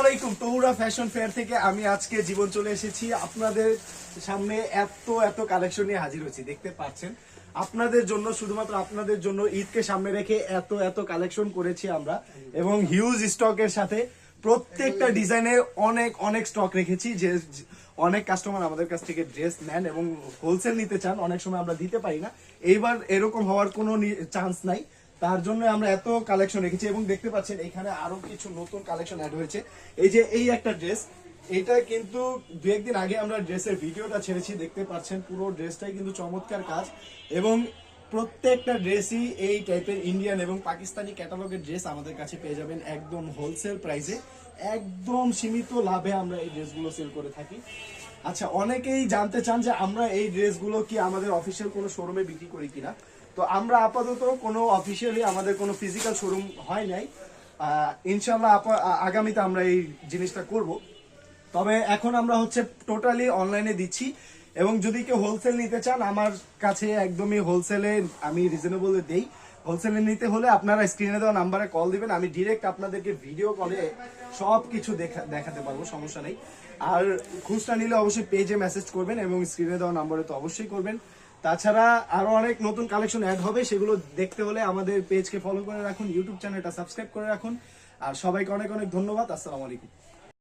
আলাইকুম। তৌরা fashion fair থেকে আমি আজকে জীবন চলে এসেছি আপনাদের সামনে। এত কালেকশন নিয়ে হাজির হয়েছি, দেখতে পাচ্ছেন আপনাদের জন্য, শুধুমাত্র আপনাদের জন্য ঈদকে সামনে রেখে এত কালেকশন করেছি আমরা, এবং হিউজ স্টকের সাথে প্রত্যেকটা ডিজাইনে অনেক স্টক রেখেছি। যে অনেক কাস্টমার আমাদের কাছ থেকে ড্রেস নেন এবং হোলসেল নিতে চান, অনেক সময় আমরা দিতে পারি না। এইবার এরকম হওয়ার কোনো চান্স নাই, তার জন্য আমরা এত কালেকশন রেখেছি। এবং দেখতে পাচ্ছেন এখানে আরো কিছু নতুন কালেকশন অ্যাড হয়েছে। এই যে এই একটা ড্রেস, এটা কিন্তু দু একদিন আগে আমরা ড্রেসের ভিডিওটা ছেড়েছি, দেখতে পাচ্ছেন পুরো ড্রেসটাই কিন্তু চমৎকার কাজ। এবং প্রত্যেকটা ড্রেসই এই টাইপের ইন্ডিয়ান এবং পাকিস্তানি ক্যাটালগের ড্রেস আমাদের কাছে পেয়ে যাবেন একদম হোলসেল প্রাইসে, একদম সীমিত লাভে আমরা এই ড্রেসগুলো সেল করে থাকি। আচ্ছা, অনেকেই জানতে চান যে আমরা এই ড্রেসগুলো কি আমাদের অফিসিয়াল কোনো শোরুমে বিক্রি করি কিনা। তো আমরা আপাতত কোনো অফিসিয়ালি আমাদের কোনো ফিজিক্যাল শোরুম হয় নাই। ইনশাল্লাহ আগামীতে আমরা এই জিনিসটা করব। তবে এখন আমরা হচ্ছে টোটালি অনলাইনে দিচ্ছি, এবং যদি কেউ হোলসেল নিতে চান আমার কাছে একদমই হোলসেলে আমি রিজনেবল দেই। হোলসেলে নিতে হলে আপনারা স্ক্রিনে দেওয়া নাম্বারে কল দিবেন, আমি ডিরেক্ট আপনাদেরকে ভিডিও কলে সব কিছু দেখাতে পারবো, সমস্যা নেই। আর খুচরা নিলে অবশ্যই পেজে মেসেজ করবেন এবং স্ক্রিনে দেওয়া নাম্বারে তো অবশ্যই করবেন। তাছাড়া আরো অনেক নতুন কালেকশন অ্যাড হবে, সেগুলো দেখতে হলে আমাদের পেজকে ফলো করে রাখুন, ইউটিউব চ্যানেলটা সাবস্ক্রাইব করে রাখুন। আর সবাইকে অনেক ধন্যবাদ। আসসালামু আলাইকুম।